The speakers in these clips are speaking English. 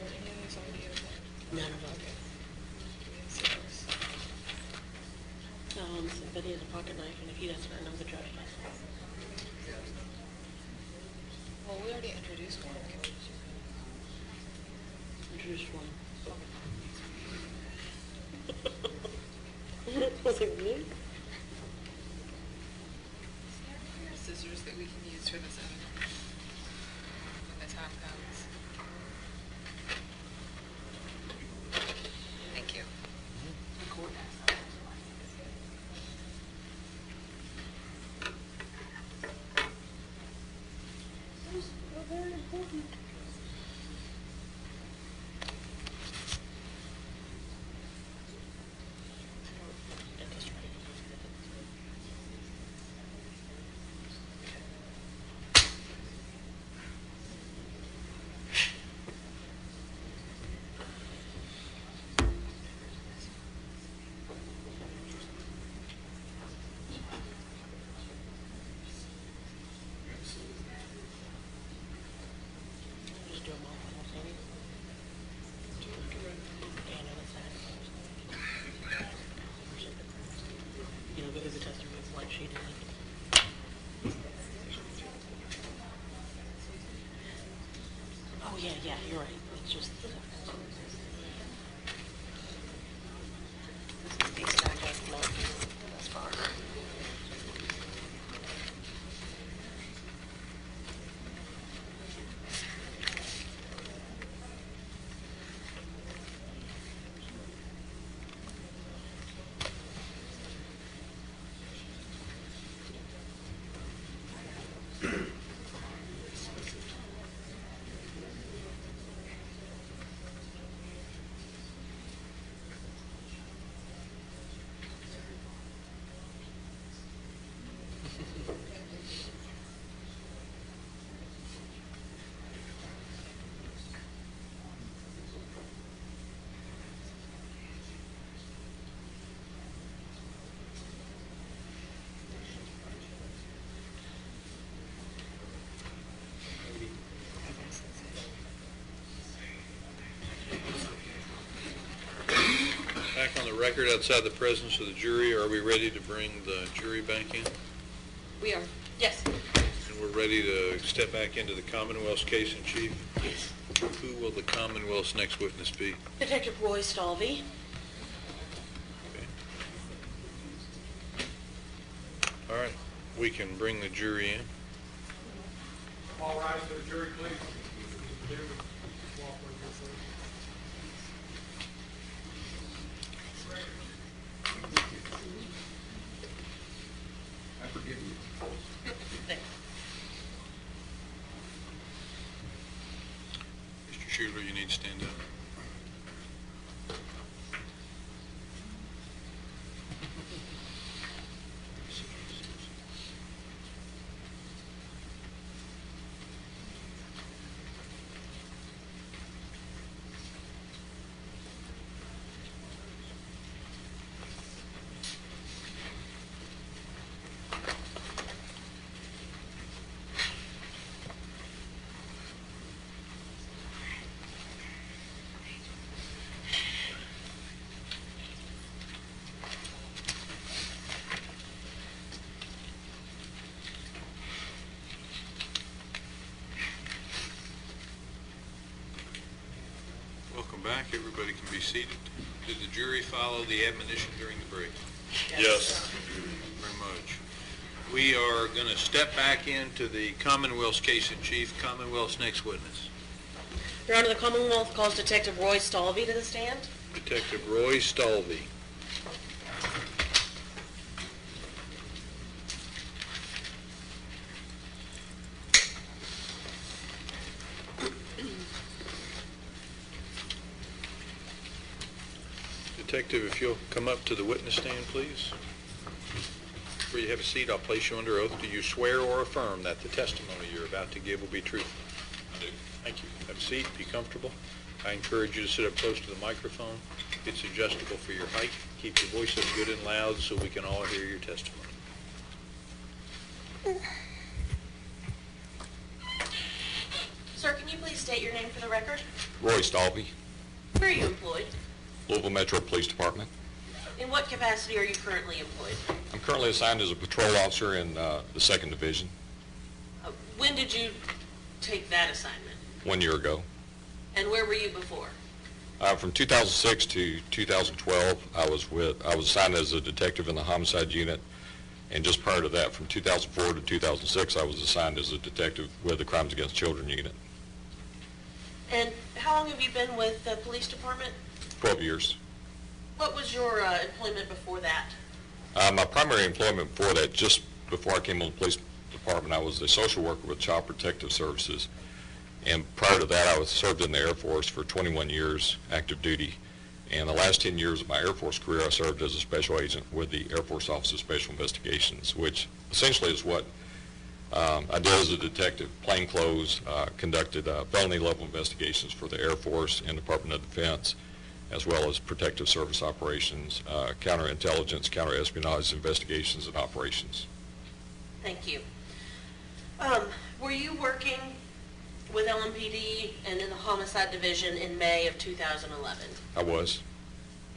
Any others already available? None of them. Okay. Yours. Somebody has a pocket knife, and if he doesn't, I know the judge does. Well, we already introduced one. Can we just- Introduced one. I was like, really? Scissors that we can use for this other one when the time comes. Thank you. Very important. Just do them all simultaneously. And on the side. You know, go through the testimony of what she did. Oh, yeah, you're right. It's just. This is the exact document. That's far. Back on the record outside the presence of the jury, are we ready to bring the jury back in? We are. Yes. And we're ready to step back into the Commonwealth's case in chief? Yes. Who will the Commonwealth's next witness be? Detective Roy Stalvey. Okay. All right, we can bring the jury in. All rise to the jury, please. David, walk with your sir. I forgive you. Thanks. Mr. Schuler, you need to stand up. Welcome back. Everybody can be seated. Did the jury follow the admonition during the break? Yes. Very much. We are going to step back into the Commonwealth's case in chief. Commonwealth's next witness. Your Honor, the Commonwealth calls Detective Roy Stalvey to the stand. Detective Roy Stalvey. Detective, if you'll come up to the witness stand, please. Where you have a seat, I'll place you under oath. Do you swear or affirm that the testimony you're about to give will be truthful? I do. Thank you. Have a seat. Be comfortable. I encourage you to sit up close to the microphone. It's adjustable for your height. Keep your voice up good and loud so we can all hear your testimony. Sir, can you please state your name for the record? Roy Stalby, Where are you employed? Louisville Metro Police Department. In what capacity are you currently employed? I'm currently assigned as a patrol officer in the 2nd Division When did you take that assignment? 1 year ago. And where were you before? From 2006 to 2012, I was assigned as a detective in the homicide unit, and just prior to that, from 2004 to 2006, I was assigned as a detective with the Crimes Against Children unit. And how long have you been with the police department? 12 years. What was your employment before that? My primary employment before that, just before I came on the police department, I was a social worker with Child Protective Services. And prior to that, I served in the Air Force for 21 years, active duty. And the last 10 years of my Air Force career, I served as a special agent with the Air Force Office of Special Investigations, which essentially is what I did as a detective. Plainclothes, conducted felony level investigations for the Air Force and Department of Defense, as well as protective service operations, counterintelligence, counterespionage investigations and operations. Thank you. Were you working with LMPD and in the Homicide Division in May of 2011? I was.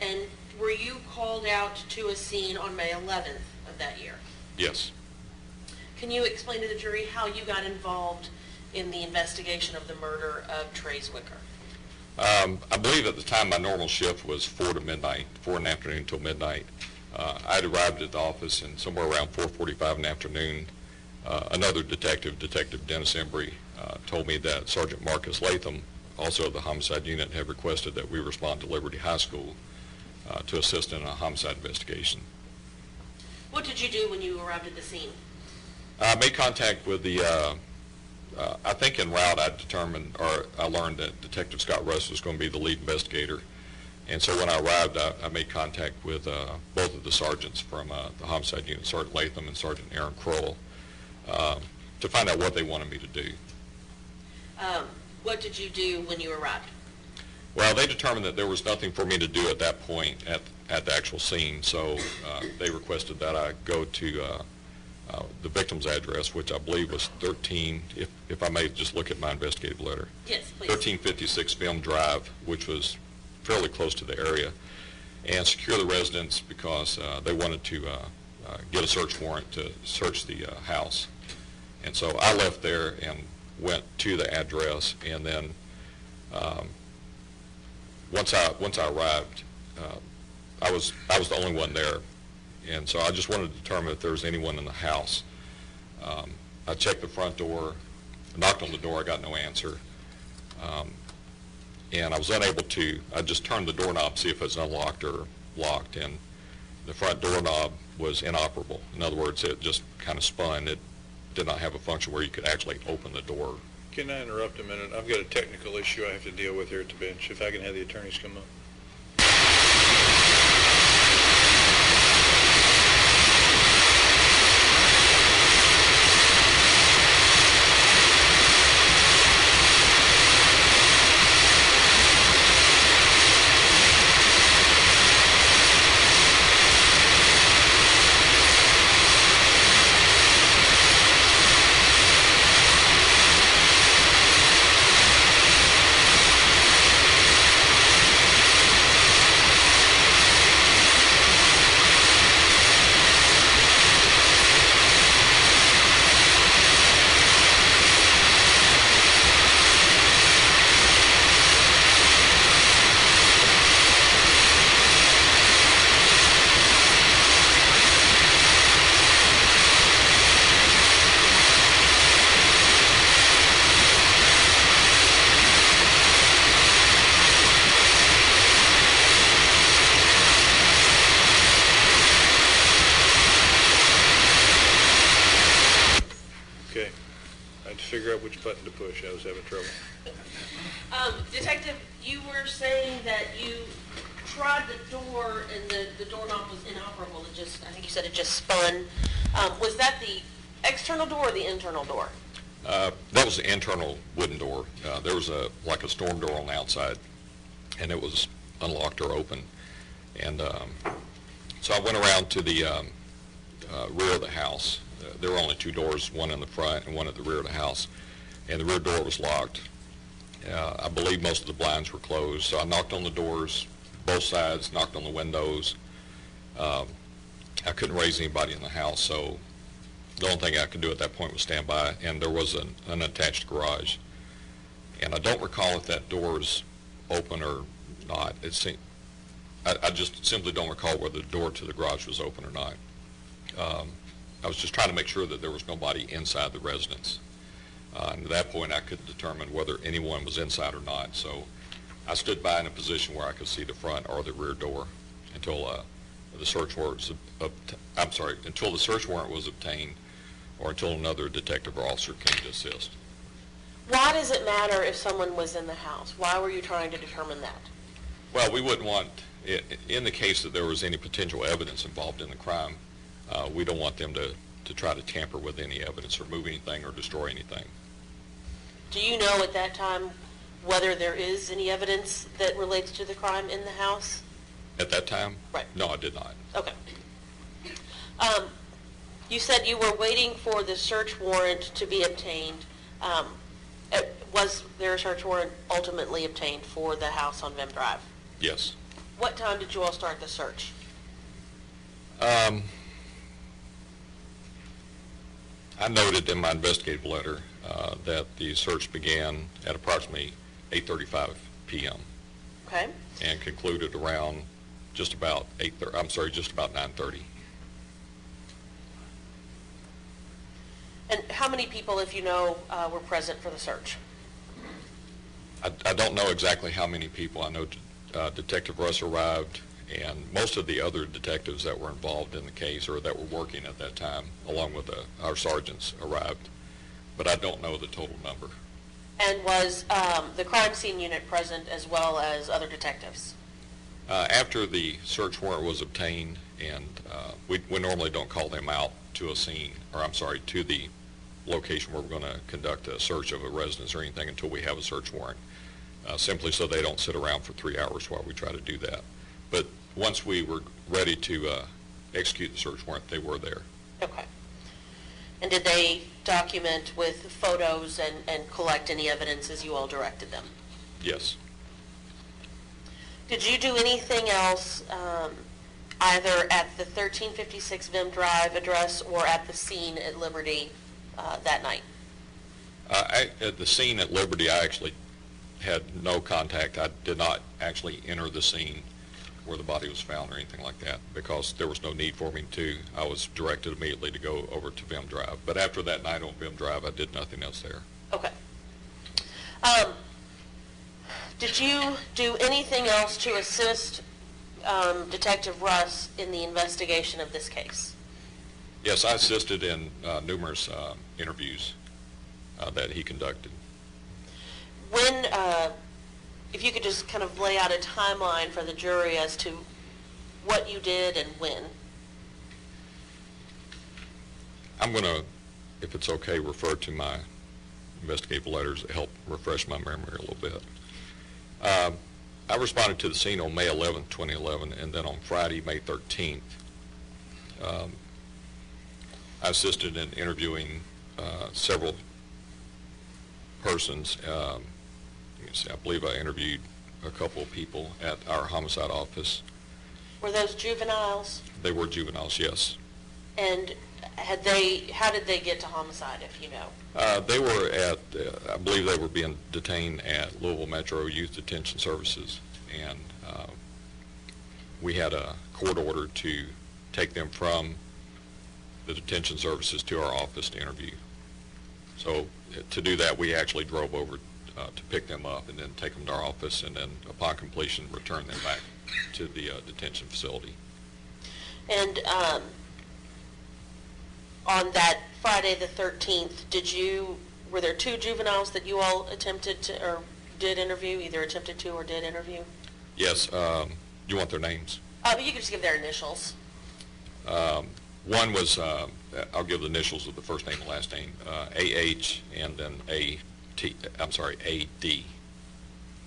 And were you called out to a scene on May 11th of that year? Yes. Can you explain to the jury how you got involved in the investigation of the murder of Trey Zwicker? I believe at the time my normal shift was 4 to midnight, 4 in the afternoon until midnight. I had arrived at the office, and somewhere around 4:45 in the afternoon, another detective, Detective Dennis Embry, told me that Sergeant Marcus Latham, also of the homicide unit, had requested that we respond to Liberty High School to assist in a homicide investigation. What did you do when you arrived at the scene? I made contact with the, I think en route I learned that Detective Scott Russ was going to be the lead investigator. And so when I arrived, I made contact with both of the sergeants from the homicide unit, Sergeant Latham and Sergeant Aaron Kroll, to find out what they wanted me to do. What did you do when you arrived? Well, they determined that there was nothing for me to do at that point at the actual scene, so they requested that I go to the victim's address, which I believe was 13, if I may just look at my investigative letter. Yes, please. 1356 Film Drive, which was fairly close to the area, and secure the residence because they wanted to get a search warrant to search the house. And so I left there and went to the address, and then once I arrived, I was the only one there, and so I just wanted to determine if there was anyone in the house. I checked the front door, knocked on the door, I got no answer, and I was unable to. I just turned the doorknob to see if it was unlocked or locked, and the front doorknob was inoperable. In other words, it just kind of spun. It did not have a function where you could actually open the door. Can I interrupt a minute? I've got a technical issue I have to deal with here at the bench. If I can have the attorneys come up. Okay. I had to figure out which button to push. I was having trouble. Detective, you were saying that you tried the door and the doorknob was inoperable. I think you said it just spun. Was that the external door or the internal door? That was the internal wooden door. There was like a storm door on the outside, and it was unlocked or open. And so I went around to the rear of the house. There were only two doors, one in the front and one at the rear of the house. And the rear door was locked. I believe most of the blinds were closed, so I knocked on the doors, both sides, knocked on the windows. I couldn't raise anybody in the house, so the only thing I could do at that point was stand by, and there was an unattached garage. And I don't recall if that door was open or not. I just simply don't recall whether the door to the garage was open or not. I was just trying to make sure that there was nobody inside the residence. And at that point, I couldn't determine whether anyone was inside or not. So I stood by in a position where I could see the front or the rear door until the search warrant until the search warrant was obtained, or until another detective or officer came to assist. Why does it matter if someone was in the house? Why were you trying to determine that? Well, we wouldn't want, in the case that there was any potential evidence involved in the crime, we don't want them to try to tamper with any evidence or move anything or destroy anything. Do you know at that time whether there is any evidence that relates to the crime in the house? At that time? Right. No, I did not. Okay. You said you were waiting for the search warrant to be obtained. Was there a search warrant ultimately obtained for the house on Vim Drive? Yes. What time did you all start the search? I noted in my investigative letter that the search began at approximately 8:35 p.m. Okay. and concluded around just about 9:30. And how many people, if you know, were present for the search? I don't know exactly how many people. I know Detective Russ arrived, and most of the other detectives that were involved in the case or that were working at that time, along with our sergeants, arrived. But I don't know the total number. And was the crime scene unit present as well as other detectives? After the search warrant was obtained, and we normally don't call them out to a scene, to the location where we're going to conduct a search of a residence or anything until we have a search warrant, simply so they don't sit around for 3 hours while we try to do that. But once we were ready to execute the search warrant, they were there. Okay. And did they document with photos and collect any evidence as you all directed them? Yes. Did you do anything else either at the 1356 Vim Drive address or at the scene at Liberty that night? At the scene at Liberty, I actually had no contact. I did not actually enter the scene where the body was found or anything like that because there was no need for me to. I was directed immediately to go over to Vim Drive. But after that night on Vim Drive, I did nothing else there. Okay. Did you do anything else to assist Detective Russ in the investigation of this case? Yes, I assisted in numerous interviews that he conducted. When, if you could just kind of lay out a timeline for the jury as to what you did and when. I'm going to, if it's okay, refer to my investigative letters to help refresh my memory a little bit. I responded to the scene on May 11th, 2011, and then on Friday, May 13th, I assisted in interviewing several persons. I believe I interviewed a couple of people at our homicide office. Were those juveniles? They were juveniles, yes. And how did they get to homicide, if you know? They were at, I believe they were being detained at Louisville Metro Youth Detention Services, and we had a court order to take them from the detention services to our office to interview. So to do that, we actually drove over to pick them up and then take them to our office, and then upon completion, return them back to the detention facility. And on that Friday the 13th, were there two juveniles that you all attempted to, or did interview, either attempted to or did interview? Yes. You want their names? But you could just give their initials. One was, I'll give the initials of the first name and last name, A-H, and then A-D.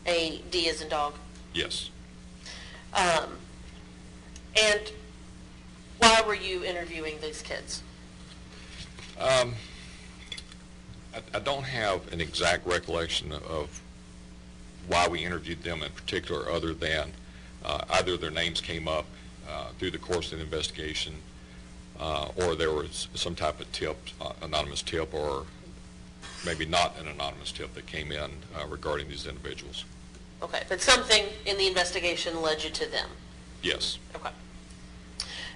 A-D as in dog? Yes. And why were you interviewing these kids? I don't have an exact recollection of why we interviewed them in particular, other than either their names came up through the course of the investigation, or there was some type of tip, anonymous tip, or maybe not an anonymous tip that came in regarding these individuals. Okay, but something in the investigation led you to them? Yes. Okay.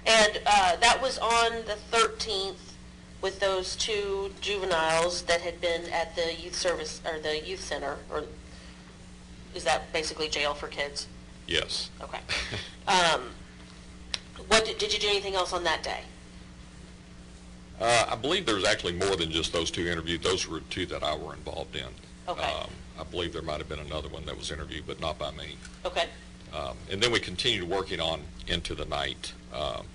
And that was on the 13th with those two juveniles that had been at the youth service, or the youth center, or is that basically jail for kids? Yes. Okay. Did you do anything else on that day? I believe there was actually more than just those two interviewed. Those were two that I were involved in. Okay. I believe there might have been another one that was interviewed, but not by me. Okay. And then we continued working on into the night,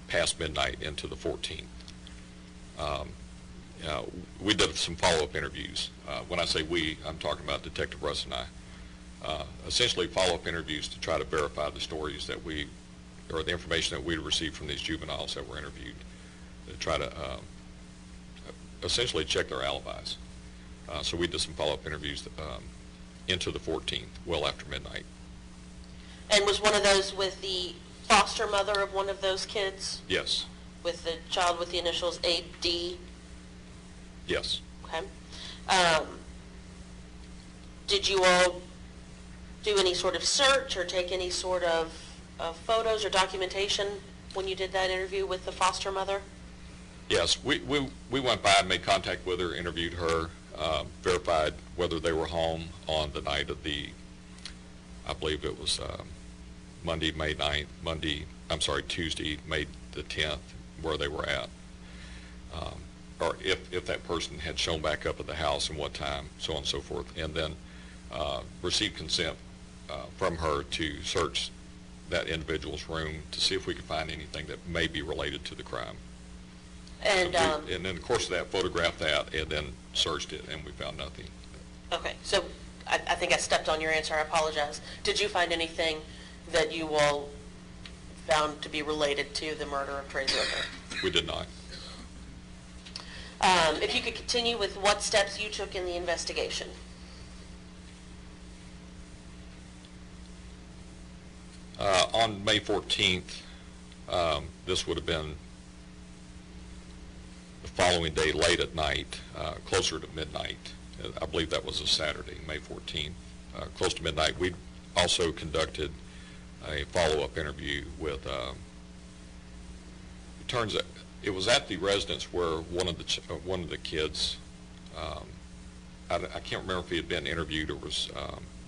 past midnight into the 14th. We did some follow-up interviews. When I say we, I'm talking about Detective Russ and I. Essentially follow-up interviews to try to verify the stories that or the information that we received from these juveniles that were interviewed, to try to essentially check their alibis. So we did some follow-up interviews into the 14th, well after midnight. And was one of those with the foster mother of one of those kids? Yes. With the child with the initials AD? Yes. Okay. Did you all do any sort of search or take any sort of photos or documentation when you did that interview with the foster mother? Yes, we went by and made contact with her, interviewed her, verified whether they were home on the night of the, I believe it was Tuesday, May the 10th, where they were at. Or if that person had shown back up at the house and what time, so on and so forth. And then received consent from her to search that individual's room to see if we could find anything that may be related to the crime. And in the course of that, photographed that and then searched it, and we found nothing. okay, so I think I stepped on your answer. I apologize. Did you find anything that you all found to be related to the murder of Trey Zwicker? We did not. If you could continue with what steps you took in the investigation. On May 14th, this would have been the following day, late at night, closer to midnight. I believe that was a Saturday, May 14th, close to midnight. We also conducted a follow-up interview with, it turns out, it was at the residence where one of the kids, I can't remember if he had been interviewed or was,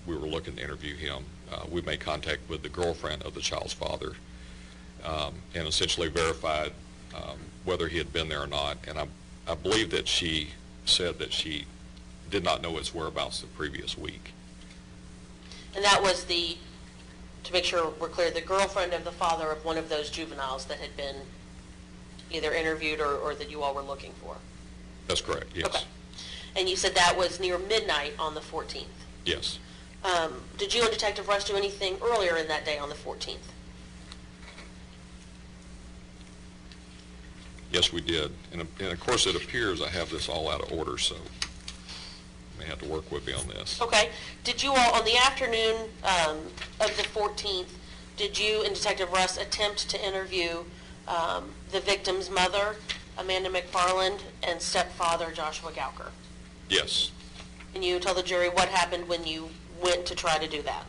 we were looking to interview him. We made contact with the girlfriend of the child's father, and essentially verified whether he had been there or not. And I believe that she said that she did not know his whereabouts the previous week. And that was to make sure we're clear, the girlfriend of the father of one of those juveniles that had been either interviewed or that you all were looking for? That's correct, yes. Okay. And you said that was near midnight on the 14th? Yes. Did you and Detective Rush do anything earlier in that day on the 14th? Yes, we did. And of course, it appears I have this all out of order, so you may have to work with me on this. Okay. Did you all, on the afternoon of the 14th, did you and Detective Russ attempt to interview the victim's mother, Amanda McFarland, and stepfather, Joshua Gowker? Yes. And you tell the jury what happened when you went to try to do that?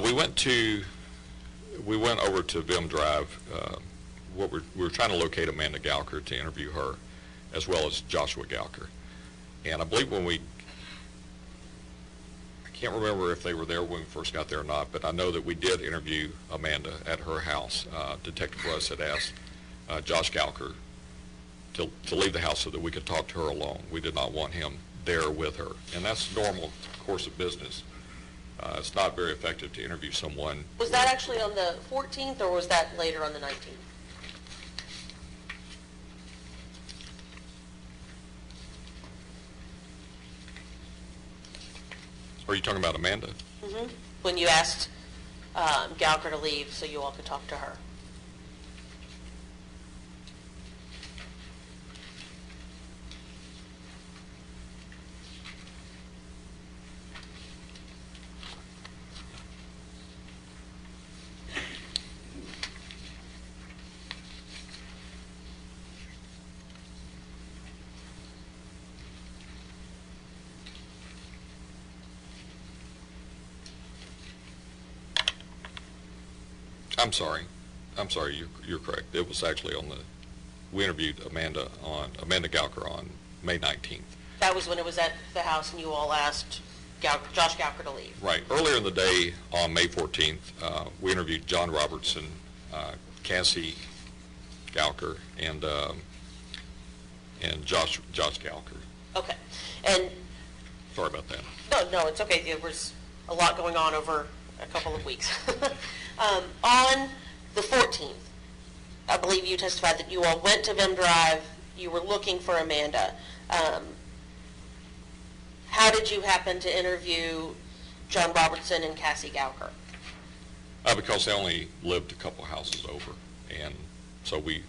We went over to Vim Drive. We were trying to locate Amanda Gowker to interview her, as well as Joshua Gowker. And I believe I can't remember if they were there when we first got there or not, but I know that we did interview Amanda at her house. Detective Russ had asked Josh Gowker to leave the house so that we could talk to her alone. We did not want him there with her. And that's normal course of business. It's not very effective to interview someone. Was that actually on the 14th, or was that later on the 19th? Are you talking about Amanda? Mm-hmm. When you asked Gowker to leave so you all could talk to her? I'm sorry, you're correct. It was actually we interviewed Amanda Gauker on May 19th. That was when it was at the house and you all asked Josh Gauker to leave. Right. Earlier in the day, on May 14th, we interviewed John Robertson, Cassie Gauker, and Josh Gauker. Okay. And Sorry about that. no, it's okay. There was a lot going on over a couple of weeks. On the 14th, I believe you testified that you all went to Vim Drive. You were looking for Amanda. How did you happen to interview John Robertson and Cassie Gauker? Because they only lived a couple houses over, and so we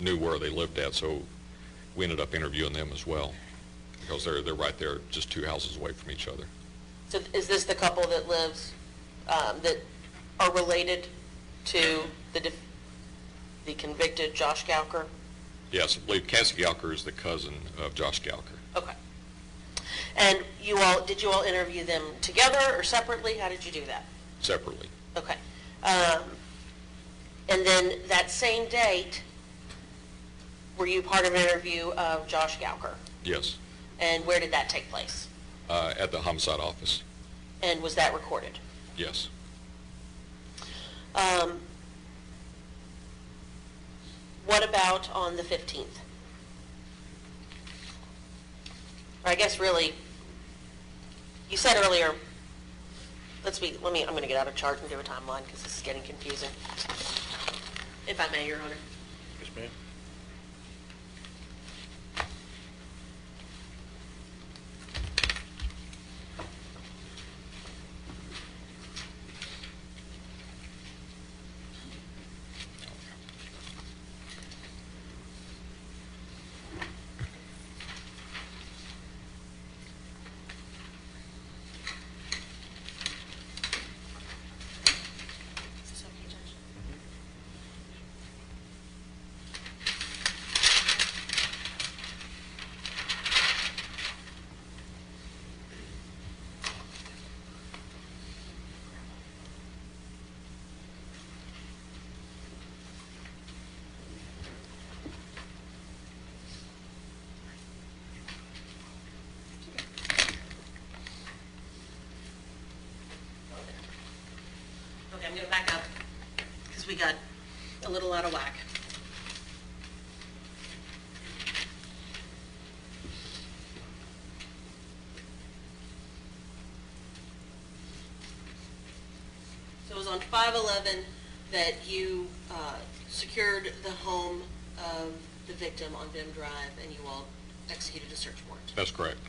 knew where they lived at, so we ended up interviewing them as well, because they're right there, just 2 houses away from each other. So is this the couple that lives, that are related to the convicted Josh Gauker? Yes, I believe Cassie Gauker is the cousin of Josh Gauker. Okay. And did you all interview them together or separately? How did you do that? Separately. Okay. And then that same date, were you part of an interview of Josh Gauker? Yes. And where did that take place? At the homicide office. And was that recorded? Yes. What about on the 15th? Or I guess really, you said earlier, I'm going to get out of chart and do a timeline because this is getting confusing. If I may, Your Honor. Yes, ma'am. Is this okay, Judge? Okay, I'm going to back up because we got a little out of whack. So it was on 5/11 that you secured the home of the victim on Vim Drive and you all executed a search warrant. That's correct.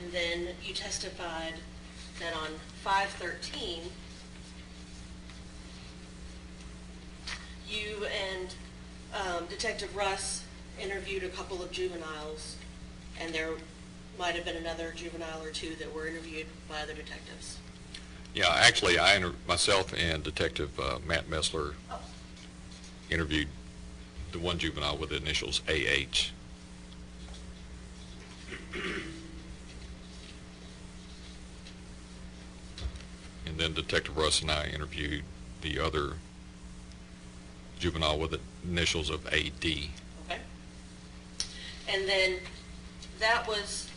And then you testified that on 5/13, you and Detective Russ interviewed a couple of juveniles, and there might have been another juvenile or 2 that were interviewed by other detectives. Yeah, actually, myself and Detective Matt Messler interviewed the one juvenile with the initials AH. And then Detective Russ and I interviewed the other juvenile with the initials of AD. Okay? And then was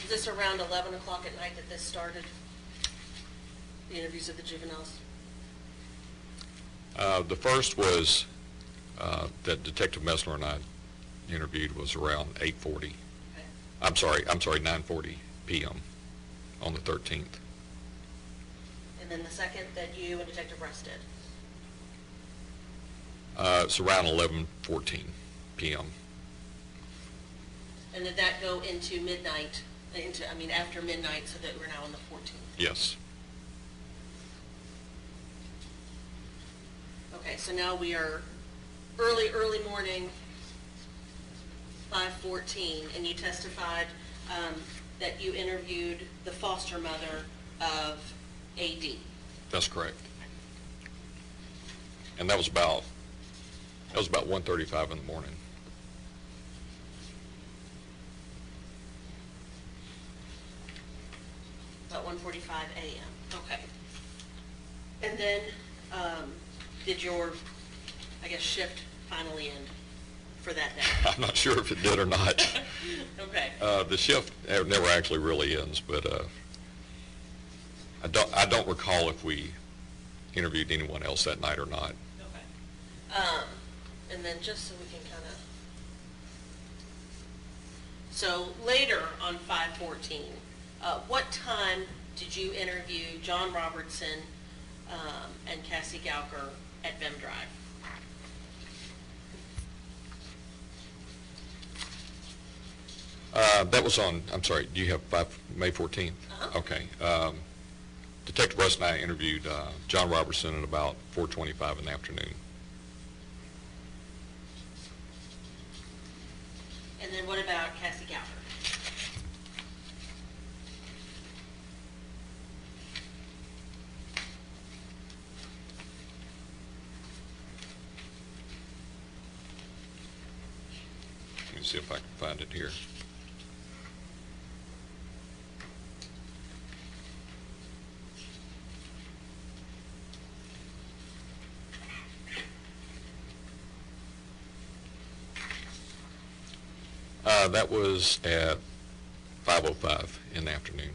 this around 11 o'clock at night that this started? The interviews of the juveniles? The first was that Detective Messler and I interviewed was around 8:40. Okay. I'm sorry, 9:40 p.m. on the 13th. And then the second that you and Detective Russ did? It's around 11:14 p.m. And did that go into midnight, after midnight, so that we're now on the 14th? Yes. Okay, so now we are early morning, 5:14, and you testified that you interviewed the foster mother of AD. That's correct. And that was about 1:35 in the morning. About 1:45 a.m., okay. And then, did your, I guess, shift finally end for that day? I'm not sure if it did or not. Okay, The shift never actually really ends, but I don't recall if we interviewed anyone else that night or not. okay. And then just so we can kind of, so later on 5/14, what time did you interview John Robertson and Cassie Gauker at Vem Drive? That was on, I'm sorry, do you have May 14th? Uh-huh. Okay. Detective Russ and I interviewed John Robertson at about 4:25 in the afternoon. And then what about Cassie Gauker? Let me see if I can find it here. That was at 5:05 in the afternoon.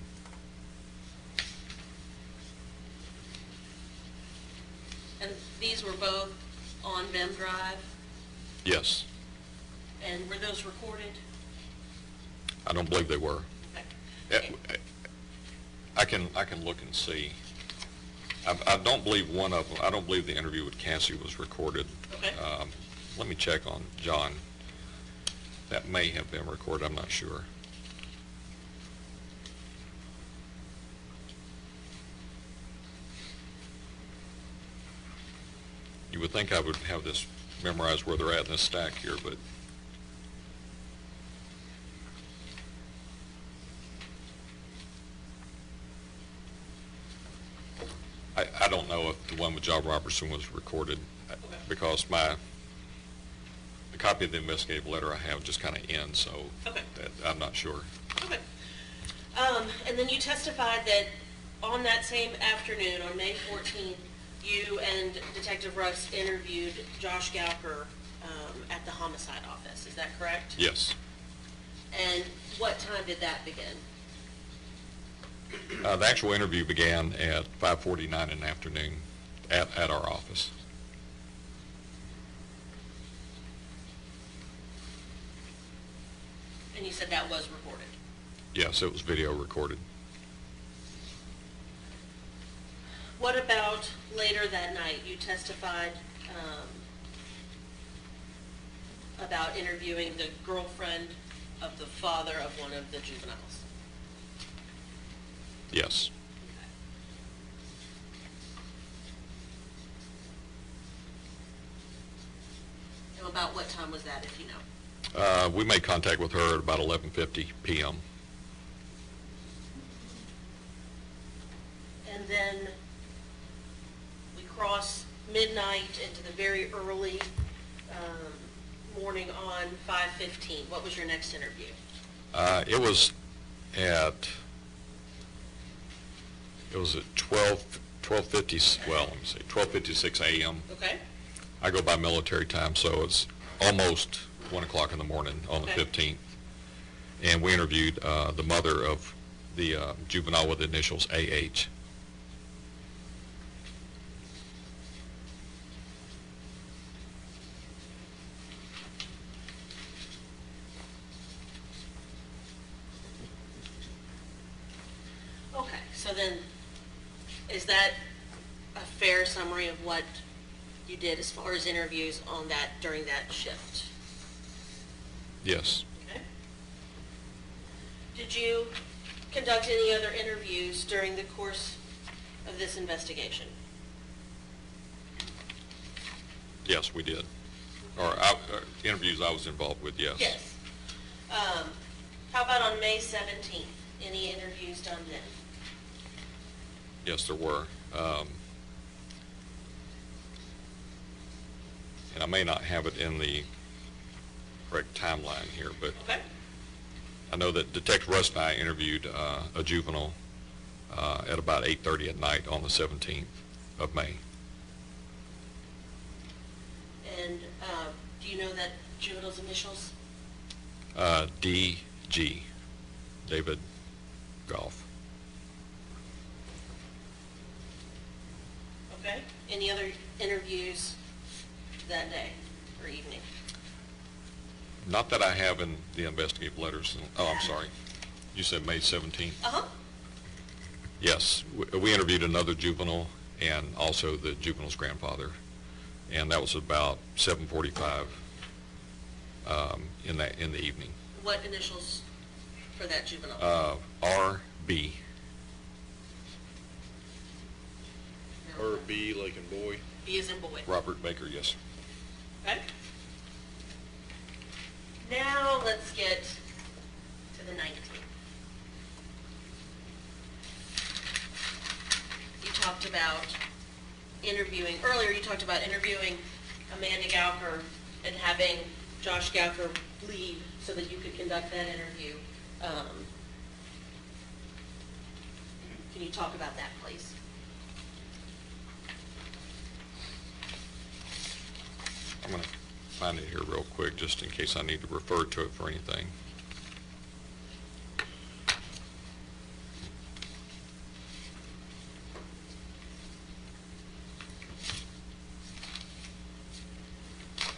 And these were both on Vem Drive, Yes. and were those recorded? I don't believe they were. Okay. I can look and see. I don't believe one of them, I don't believe the interview with Cassie was recorded. Okay. Let me check on John. That may have been recorded, I'm not sure. You would think I would have this memorized where they're at in this stack here, but I don't know if the one with John Robertson was recorded, because the copy of the investigative letter I have just kind of ends, so Okay. I'm not sure. Okay. And then you testified that on that same afternoon, on May 14th, you and Detective Russ interviewed Josh Gauker at the homicide office. Is that correct? Yes. And what time did that begin? The actual interview began at 5:49 in the afternoon at our office. And you said that was recorded. Yes, it was video recorded. What about later that night? You testified about interviewing the girlfriend of the father of one of the juveniles. Yes. And about what time was that, if you know? We made contact with her at about 11:50 p.m. And then we cross midnight into the very early morning on 5/15. What was your next interview? It was at 12:50, well, let me see, 12:56 a.m. Okay. I go by military time, so it's almost 1 o'clock in the morning on the Okay. 15th. And we interviewed the mother of the juvenile with the initials AH. Okay, so then, is that a fair summary of what you did as far as interviews on that, during that shift? Yes. Okay. Did you conduct any other interviews during the course of this investigation? Yes, we did. Or interviews I was involved with, yes. Yes. How about on May 17th? Any interviews done then? Yes, there were. And I may not have it in the correct timeline here, but Okay. I know that Detective Russ and I interviewed a juvenile at about 8:30 at night on the 17th of May. And do you know that juvenile's initials? D.G., David Goff. Okay. Any other interviews that day or evening? Not that I have in the investigative letters. Oh, I'm sorry. You said May 17th? Uh-huh. Yes. We interviewed another juvenile and also the juvenile's grandfather. And that was about 7:45 in the evening. What initials for that juvenile? R.B. Or B like in boy. B is in boy. Robert Baker, yes. Okay. Now let's get to the 19th. You talked about interviewing, earlier you talked about interviewing Amanda Gauker and having Josh Gauker leave so that you could conduct that interview. Can you talk about that, please? I'm going to find it here real quick just in case I need to refer to it for anything.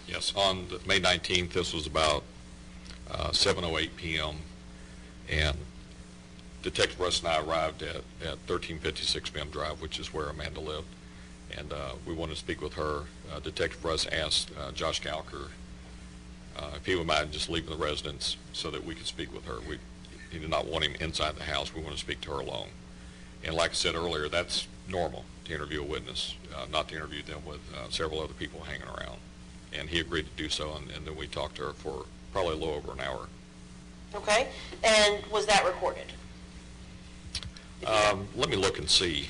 Yes, on May 19th, this was about 7:08 p.m. and Detective Russ and I arrived at 1356 Bim Drive, which is where Amanda lived, and we wanted to speak with her. Detective Russ asked Josh Gauker if he would mind just leaving the residence so that we could speak with her. He did not want him inside the house. We wanted to speak to her alone. And like I said earlier, that's normal to interview a witness, not to interview them with several other people hanging around. And he agreed to do so, and then we talked to her for probably a little over an hour. Okay. And was that recorded? Let me look and see.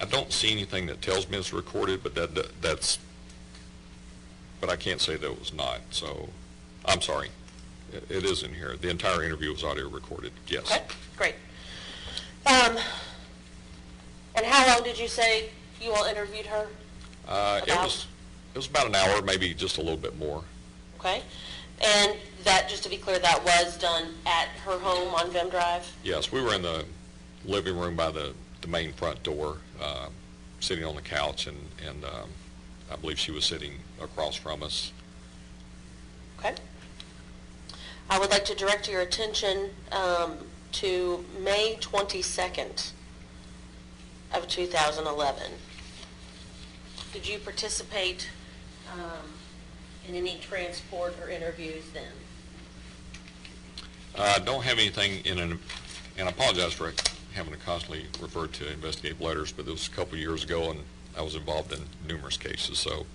I don't see anything that tells me it's recorded, but but I can't say that it was not. So, I'm sorry. It is in here. The entire interview was audio recorded. Yes. Okay, great. And how long did you say you all interviewed her? It was about an hour, maybe just a little bit more. Okay. And that, just to be clear, that was done at her home on Vim Drive? Yes, we were in the living room by the main front door, sitting on the couch, and I believe she was sitting across from us. Okay. I would like to direct your attention to May 22nd of 2011. Did you participate in any transport or interviews then? I don't have anything and I apologize for having to constantly refer to investigative letters, but it was a couple of years ago, and I was involved in numerous cases, so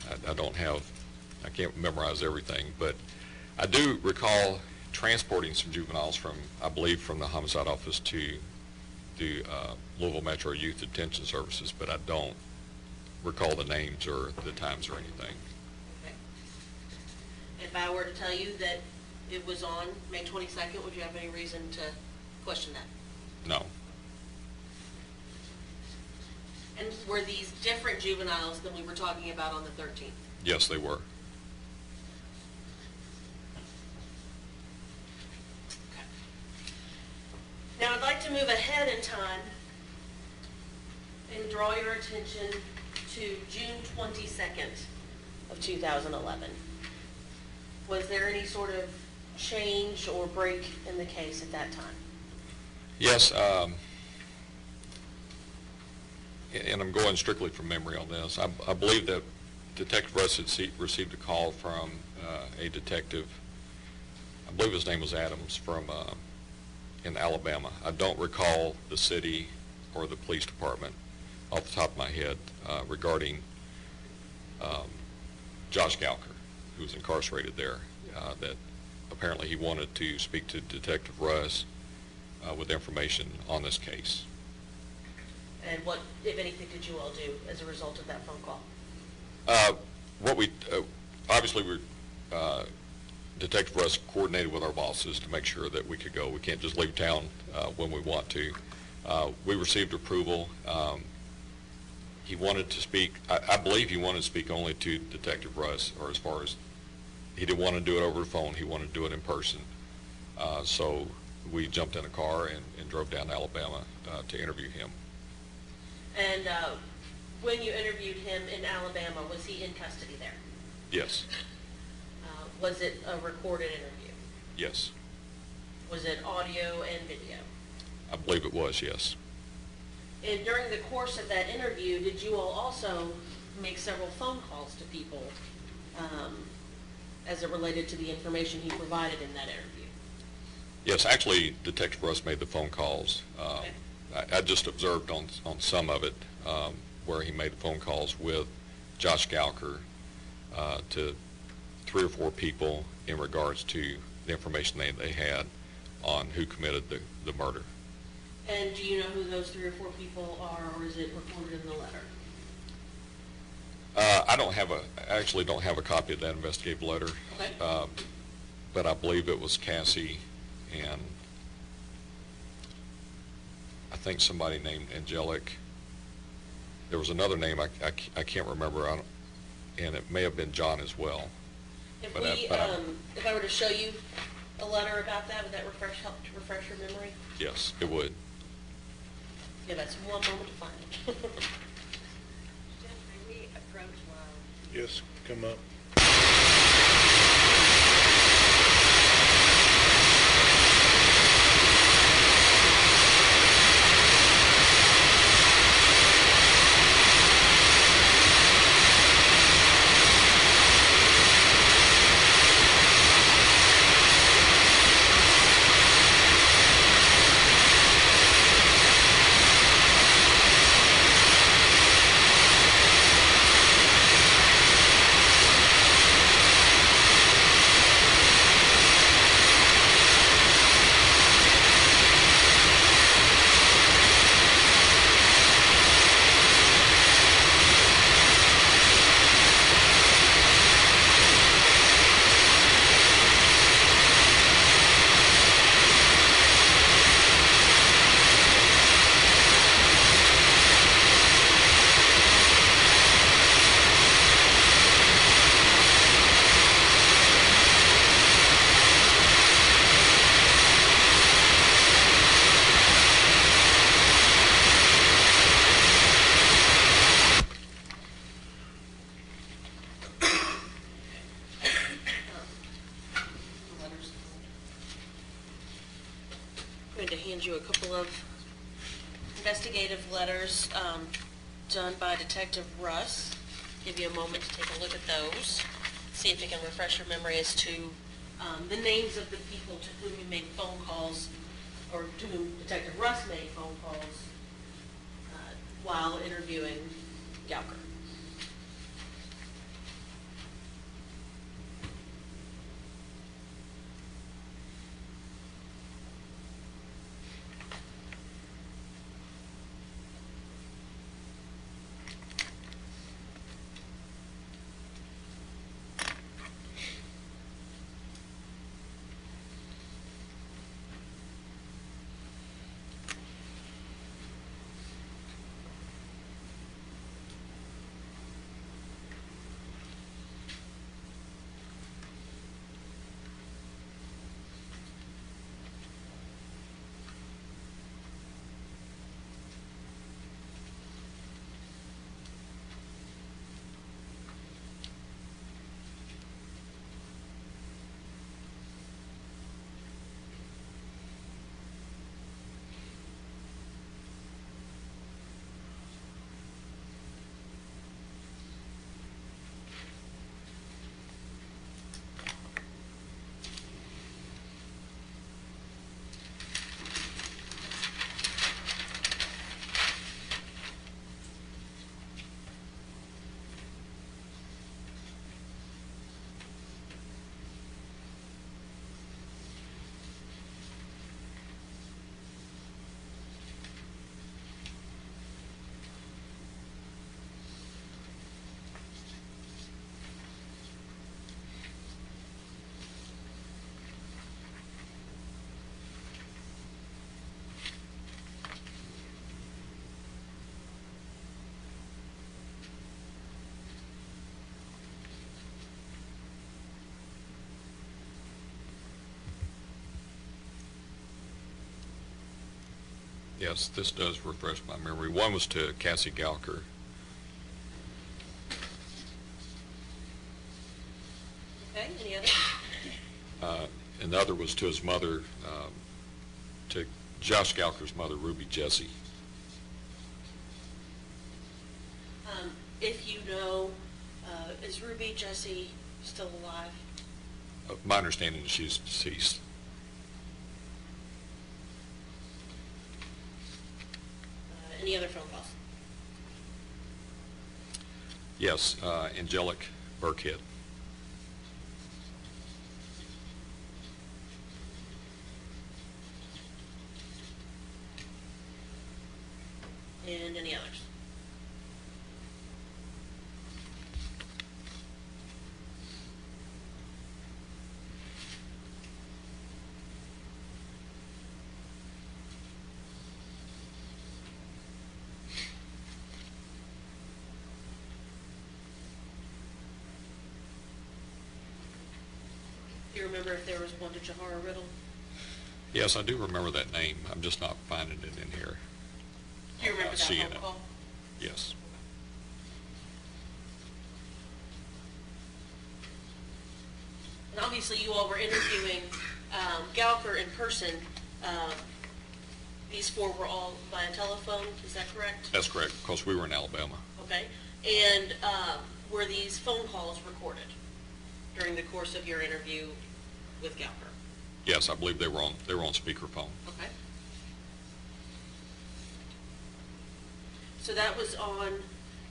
I can't memorize everything, but I do recall transporting some juveniles I believe from the homicide office to the Louisville Metro Youth Detention Services, but I don't recall the names or the times or anything. Okay. If I were to tell you that it was on May 22nd, would you have any reason to question that? No. And were these different juveniles than we were talking about on the 13th? Yes, they were. Okay. Now I'd like to move ahead in time and draw your attention to June 22nd of 2011. Was there any sort of change or break in the case at that time? Yes, and I'm going strictly from memory on this. I believe that Detective Russ had received a call from a detective, I believe his name was Adams, from in Alabama. I don't recall the city or the police department off the top of my head regarding Josh Gauker, who was incarcerated there, that apparently he wanted to speak to Detective Russ with information on this case. And what, if anything, did you all do as a result of that phone call? What we, obviously, Detective Russ coordinated with our bosses to make sure that we could go. We can't just leave town when we want to. We received approval. He wanted to speak, I believe he wanted to speak only to Detective Russ, or as far as, he didn't want to do it over the phone, he wanted to do it in person. So we jumped in a car and drove down to Alabama to interview him. And when you interviewed him in Alabama, was he in custody there? Yes, Was it a recorded interview? yes. Was it audio and video? I believe it was, yes. And during the course of that interview, did you all also make several phone calls to people as it related to the information he provided in that interview? Yes, actually, Detective Russ made the phone calls. Okay. I just observed on some of it where he made the phone calls with Josh Gowker to 3 or 4 people in regards to the information they had on who committed the murder. And do you know who those 3 or 4 people are, or is it recorded in the letter? I actually don't have a copy of that investigative letter. Okay. But I believe it was Cassie and I think somebody named Angelic. There was another name I can't remember, and it may have been John as well. If But, we, but if I were to show you a letter about that, would that help to refresh your memory? yes, it would. Give us one moment to find it. Jeff, may we approach while Yes, come up. I'm going to hand you a couple of investigative letters done by Detective Russ. Give you a moment to take a look at those. See if you can refresh your memory as to the names of the people to whom he made phone calls, or to whom Detective Russ made phone calls while interviewing Gowker. Yes, this does refresh my memory. One was to Cassie Galker. Okay, any other? And the other was to his mother, to Josh Galker's mother, Ruby Jessie. If you know, is Ruby Jessie still alive? My understanding is she's deceased. Any other phone calls? Yes, Angelic Burkhead. And any others? Do you remember if there was one to Jahara Riddle? Yes, I do remember that name. I'm just not finding it in here. Do you remember that Seeing phone it. call? Yes. And obviously, you all were interviewing Galker in person. These four were all via telephone, is that correct? That's correct, because we were in Alabama. Okay. And were these phone calls recorded during the course of your interview with Galker? Yes, I believe they were on speakerphone. Okay. So that was on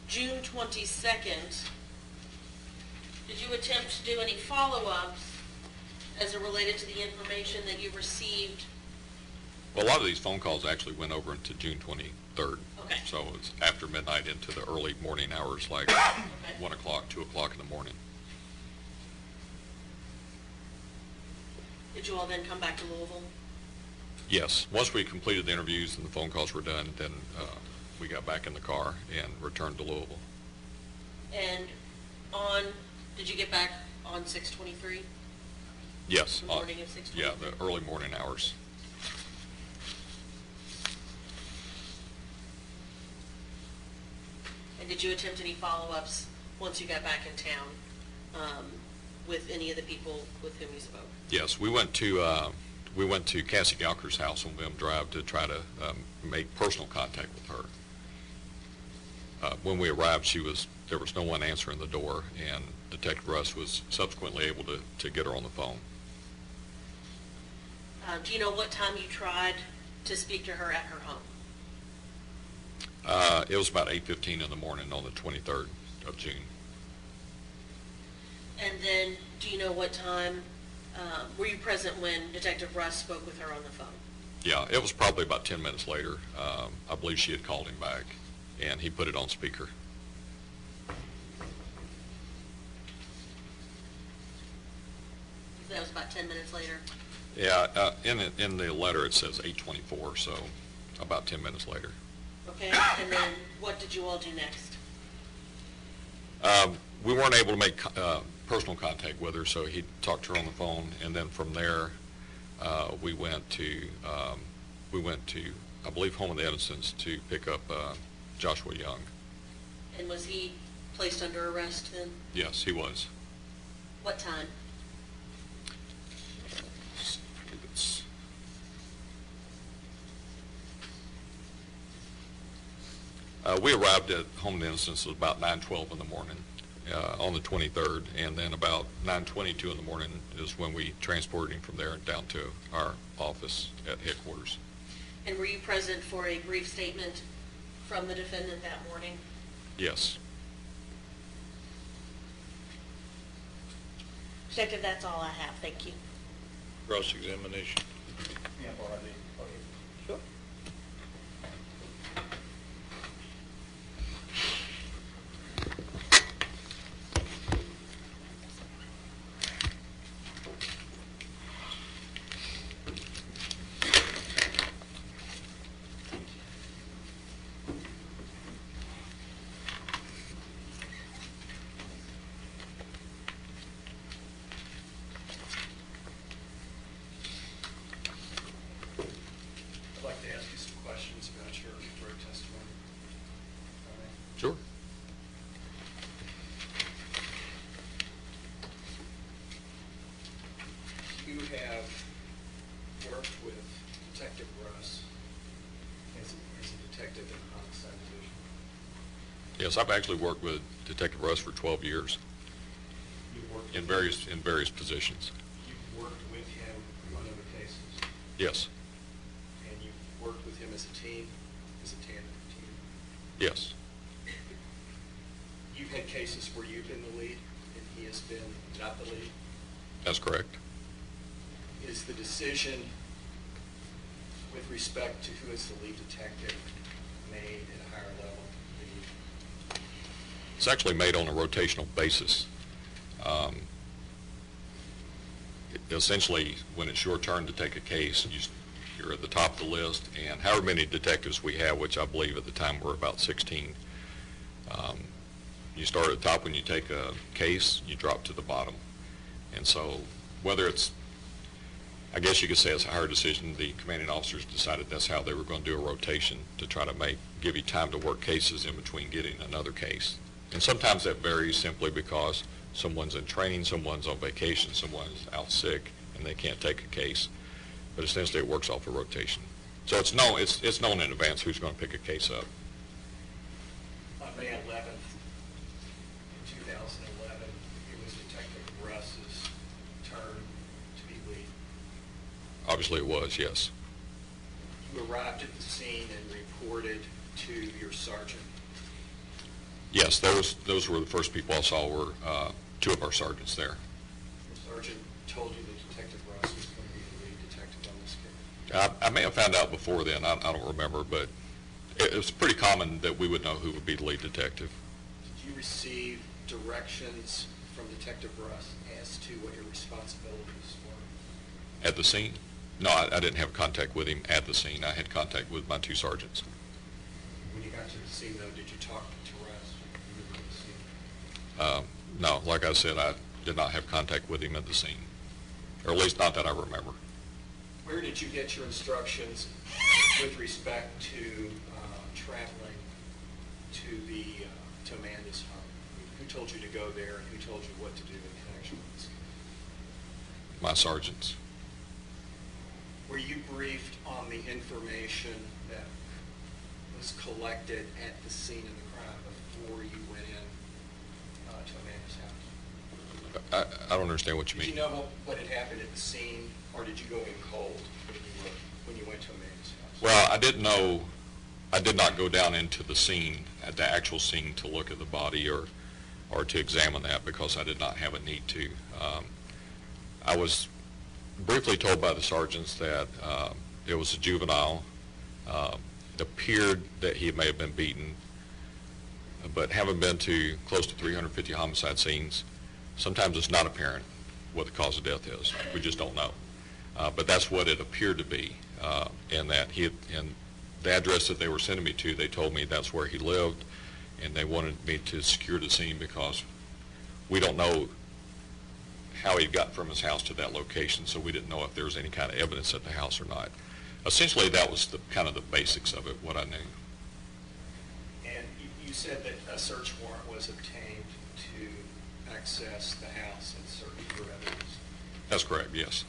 June 22nd. Did you attempt to do any follow-ups as it related to the information that you received? Well, a lot of these phone calls actually went over into June 23rd. Okay. So it's after midnight into the early morning hours, like 1 o'clock, 2 o'clock in the morning. Did you all then come back to Louisville? Yes. Once we completed the interviews and the phone calls were done, then we got back in the car and returned to Louisville. And did you get back on 6/23? Yes. The morning of 6/23? Yeah, the early morning hours. And did you attempt any follow-ups once you got back in town with any of the people with whom you spoke? Yes, we went to Cassie Galker's house on William Drive to try to make personal contact with her. When we arrived, there was no one answering the door, and Detective Russ was subsequently able to get her on the phone. Do you know what time you tried to speak to her at her home? It was about 8:15 in the morning on the 23rd of June. And then, do you know what time, were you present when Detective Russ spoke with her on the phone? Yeah, it was probably about 10 minutes later. I believe she had called him back, and he put it on speaker. That was about 10 minutes later? Yeah, in the letter it says 8:24, so about 10 minutes later. Okay, and then what did you all do next? We weren't able to make personal contact with her, so he talked to her on the phone, and then from there, we went to, I believe, Home of the Edisons to pick up Joshua Young. And was he placed under arrest then? Yes, he was. What time? We arrived at Home of the Edisons at about 9:12 in the morning on the 23rd, and then about 9:22 in the morning is when we transported him from there down to our office at headquarters. And were you present for a brief statement from the defendant that morning? Yes. Detective, that's all I have. Thank you. Cross-examination. Sure. Detective Russ as a detective in the homicide division? Yes, I've actually worked with Detective Russ for 12 years You've worked in with various positions. You've worked with him on other cases, Yes, and you've worked with him as a team, as a tandem team. yes. You've had cases where you've been the lead and he has been not the lead. That's correct. Is the decision with respect to who is the lead detective made at a higher level than you? It's actually made on a rotational basis. Essentially, when it's your turn to take a case, you're at the top of the list, and however many detectives we have, which I believe at the time were about 16, you start at the top when you take a case, you drop to the bottom. And so whether it's, I guess you could say it's a higher decision, the commanding officers decided that's how they were going to do a rotation to try to give you time to work cases in between getting another case. And sometimes that varies simply because someone's in training, someone's on vacation, someone's out sick, and they can't take a case. But essentially it works off a rotation. So it's known in advance who's going to pick a case up. On May 11th, in 2011, it was Detective Russ's turn to be lead. Obviously it was, yes. You arrived at the scene and reported to your sergeant. Yes, those were the first people I saw were two of our sergeants there. Your sergeant told you that Detective Russ was going to be the lead detective on this case. I may have found out before then, I don't remember, but it was pretty common that we would know who would be the lead detective. Did you receive directions from Detective Russ as to what your responsibilities were? At the scene? No, I didn't have contact with him at the scene. I had contact with my two sergeants. When you got to the scene, though, did you talk to Russ when you were at the scene? No, like I said, I did not have contact with him at the scene, or at least not that I remember. Where did you get your instructions with respect to traveling to Amanda's home? Who told you to go there, and who told you what to do in connection with this? My sergeants. Were you briefed on the information that was collected at the scene of the crime before you went in to Amanda's house? I don't understand what you Did mean. you know what had happened at the scene, or did you go in cold when you went to Amanda's house? Well, I didn't know, I did not go down into the scene, at the actual scene, to look at the body or to examine that because I did not have a need to. I was briefly told by the sergeants that it was a juvenile. It appeared that he may have been beaten, but having been to close to 350 homicide scenes, sometimes it's not apparent what the cause of death is. We just don't know. But that's what it appeared to be, and that and the address that they were sending me to, they told me that's where he lived, and they wanted me to secure the scene because we don't know how he got from his house to that location, so we didn't know if there was any kind of evidence at the house or not. Essentially, that was the kind of the basics of it, what I knew. And you said that a search warrant was obtained to access the house and search for evidence. That's correct, yes.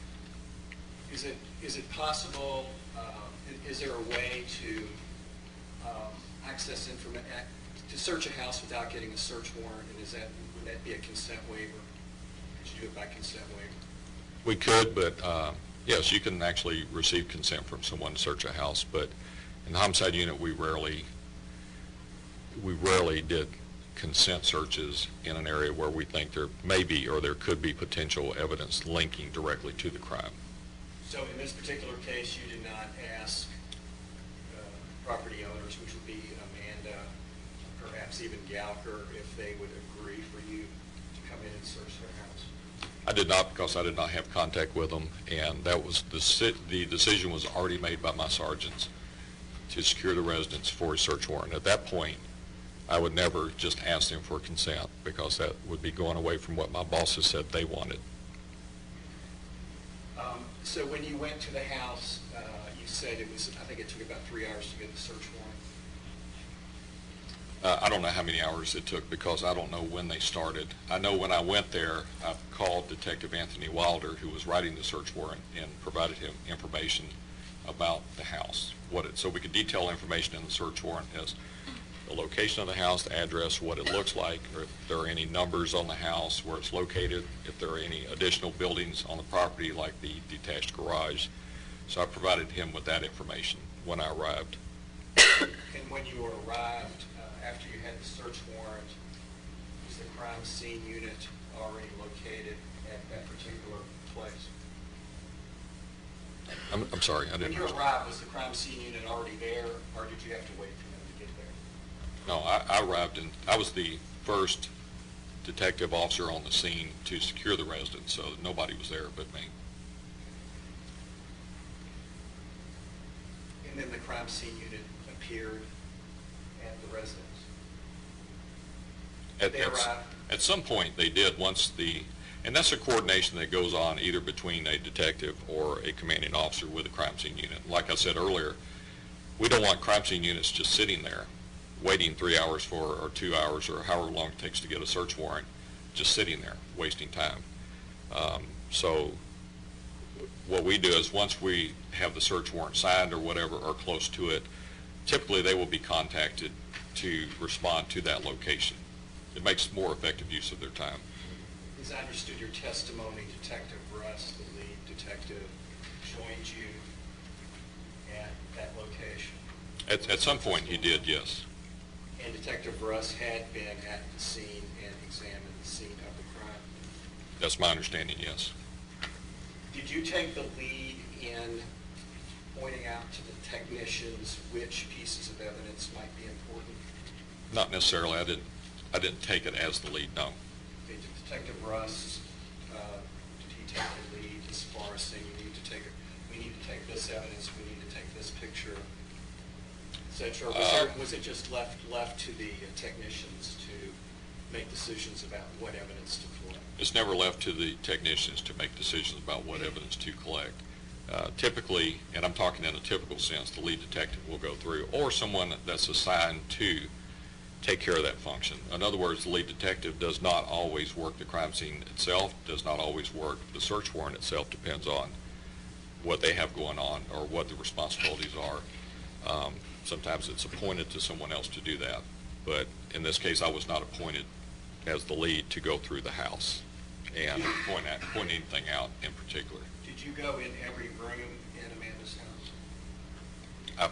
Is it possible, is there a way to access information, to search a house without getting a search warrant, and would that be a consent waiver? Could you do it by consent waiver? We could, but yes, you can actually receive consent from someone to search a house, but in the homicide unit, we rarely did consent searches in an area where we think there may be or there could be potential evidence linking directly to the crime. So in this particular case, you did not ask property owners, which would be Amanda, perhaps even Gallagher, if they would agree for you to come in and search their house? I did not, because I did not have contact with them, and that was the decision was already made by my sergeants to secure the residence for a search warrant. At that point, I would never just ask them for consent, because that would be going away from what my bosses said they wanted. So when you went to the house, you said I think it took about 3 hours to get the search warrant. I don't know how many hours it took because I don't know when they started. I know when I went there, I called Detective Anthony Wilder, who was writing the search warrant, and provided him information about the house, so we could detail information in the search warrant as the location of the house, the address, what it looks like, or if there are any numbers on the house, where it's located, if there are any additional buildings on the property like the detached garage. So I provided him with that information when I arrived. And when you arrived, after you had the search warrant, was the crime scene unit already located at that particular place? I'm sorry, I When didn't you understand. arrived, was the crime scene unit already there, or did you have to wait for them to get there? No, I arrived and I was the first detective officer on the scene to secure the residence, so nobody was there but me. And then the crime scene unit appeared at the residence? They arrived? At some point they did and that's a coordination that goes on either between a detective or a commanding officer with a crime scene unit. Like I said earlier, we don't want crime scene units just sitting there waiting 3 hours or 2 hours or however long it takes to get a search warrant, just sitting there wasting time. So what we do is once we have the search warrant signed or whatever or close to it, typically they will be contacted to respond to that location. It makes more effective use of their time. As I understood your testimony, Detective Russ, the lead detective, joined you at that location. At some point he did, yes. And Detective Russ had been at the scene and examined the scene of the crime. That's my understanding, yes. Did you take the lead in pointing out to the technicians which pieces of evidence might be important? Not necessarily. I didn't take it as the lead, no. Did Detective Russ, did he take the lead as far as saying we need to take this evidence, we need to take this picture, et cetera? Was it just left to the technicians to make decisions about what evidence to collect? It's never left to the technicians to make decisions about what evidence to collect. Typically, and I'm talking in a typical sense, the lead detective will go through, or someone that's assigned to take care of that function. In other words, the lead detective does not always work the crime scene itself, does not always work the search warrant itself, depends on what they have going on or what the responsibilities are. Sometimes it's appointed to someone else to do that, but in this case I was not appointed as the lead to go through the house and point anything out in particular. Did you go in every room in Amanda's house? I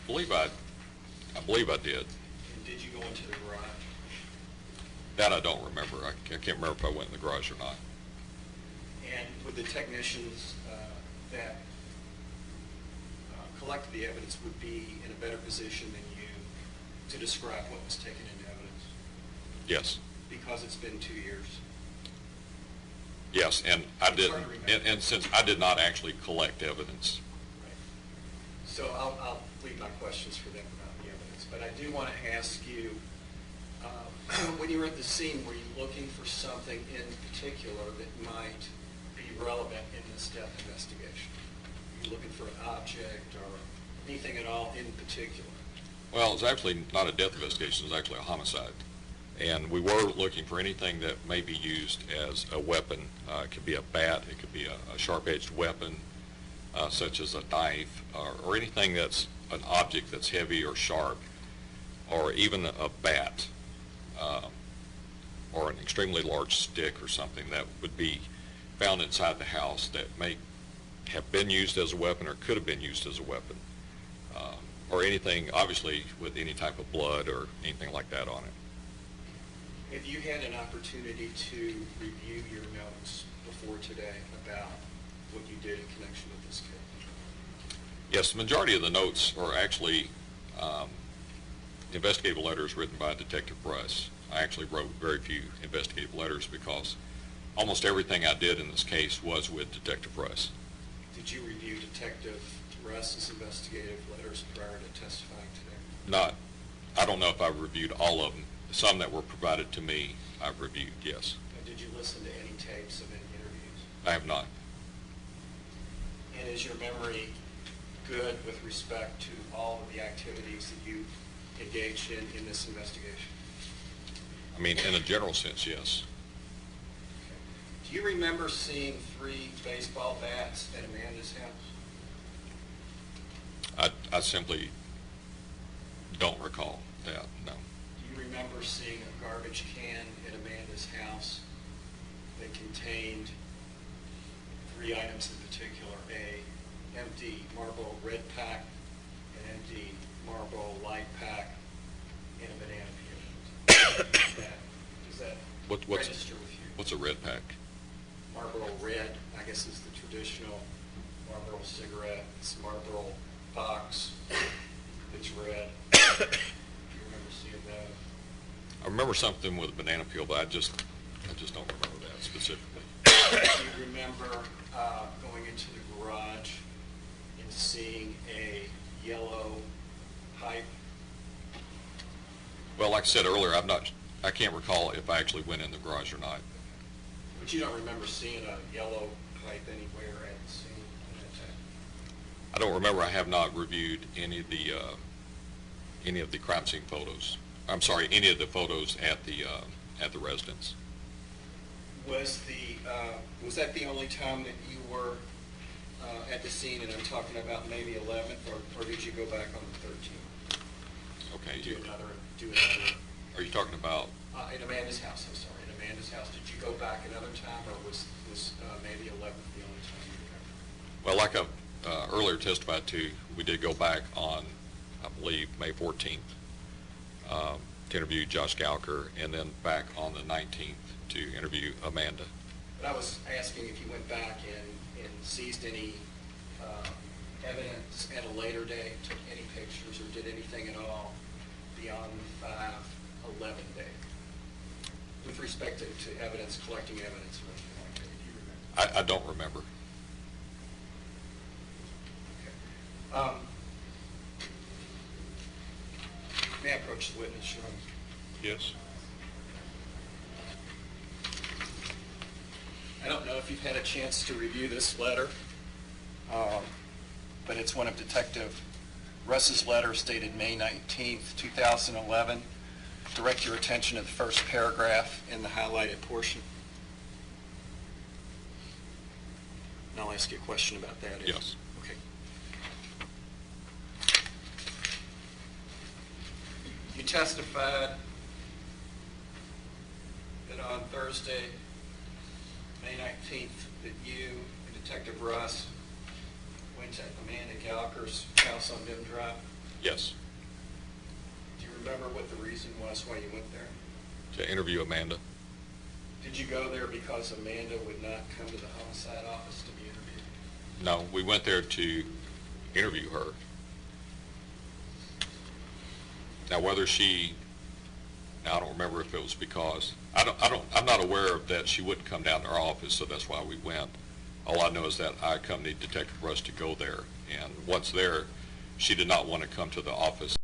believe I did. And did you go into the garage? That I don't remember. I can't remember if I went in the garage or not. And would the technicians that collected the evidence would be in a better position than you to describe what was taken into evidence? Yes. Because it's been 2 years. Yes, and I It's did, hard to remember. and since I did not actually collect evidence, Right. So I'll leave my questions for them about the evidence. But I do want to ask you, when you were at the scene, were you looking for something in particular that might be relevant in this death investigation? Were you looking for an object or anything at all in particular? well, it's actually not a death investigation, it's actually a homicide. And we were looking for anything that may be used as a weapon. It could be a bat, it could be a sharp-edged weapon, such as a knife, or anything that's an object that's heavy or sharp, or even a bat, or an extremely large stick or something that would be found inside the house that may have been used as a weapon or could have been used as a weapon, or anything, obviously, with any type of blood or anything like that on it. Have you had an opportunity to review your notes before today about what you did in connection with this case? Yes, the majority of the notes are actually investigative letters written by Detective Russ. I actually wrote very few investigative letters because almost everything I did in this case was with Detective Russ. Did you review Detective Russ's investigative letters prior to testifying today? I don't know if I reviewed all of them. Some that were provided to me, I've reviewed, yes. And did you listen to any tapes of any interviews? I have not. And is your memory good with respect to all of the activities that you engaged in this investigation? I mean, in a general sense, yes. Do you remember seeing 3 baseball bats at Amanda's house? I simply don't recall that, no. Do you remember seeing a garbage can at Amanda's house that contained 3 items in particular: a empty Marlboro Red pack, an empty Marlboro Light pack, and a banana peel? Does that What's register with you? what's a red pack? Marlboro Red, I guess, is the traditional Marlboro cigarette. It's Marlboro box. It's red. Do you remember seeing that? I remember something with a banana peel, but I just don't remember that specifically. Do you remember going into the garage and seeing a yellow pipe? Well, like I said earlier, I can't recall if I actually went in the garage or not. But you don't remember seeing a yellow pipe anywhere at the scene? I don't remember. I have not reviewed any of the crime scene photos. I'm sorry, any of the photos at the residence. Was that the only time that you were at the scene, and I'm talking about maybe 11th, or did you go back on the 13th? Okay. Do another, Are you talking about? at Amanda's house, I'm sorry, at Amanda's house, did you go back another time, or was maybe 11th the only time you remember? Well, like I earlier testified to, we did go back on, I believe, May 14th to interview Josh Gowker, and then back on the 19th to interview Amanda. But I was asking if you went back and seized any evidence at a later date, took any pictures, or did anything at all beyond the 5/11 date with respect to evidence, collecting evidence, or anything like that, if you remember? I don't remember. Okay. May I approach the witness, Sean? Yes? I don't know if you've had a chance to review this letter, but it's one of Detective Russ's letters dated May 19th, 2011. Direct your attention to the first paragraph in the highlighted portion. And I'll ask you a question about that. Yes. Okay. You testified that on Thursday, May 19th, that you and Detective Russ went to Amanda Gowker's house on Dim Drive. Yes. Do you remember what the reason was why you went there? To interview Amanda. Did you go there because Amanda would not come to the homicide office to be interviewed? No, we went there to interview her. Now, whether I don't remember if it was because, I'm not aware of that she wouldn't come down to our office, so that's why we went. All I know is that I accompanied Detective Russ to go there, and once there, she did not want to come to the office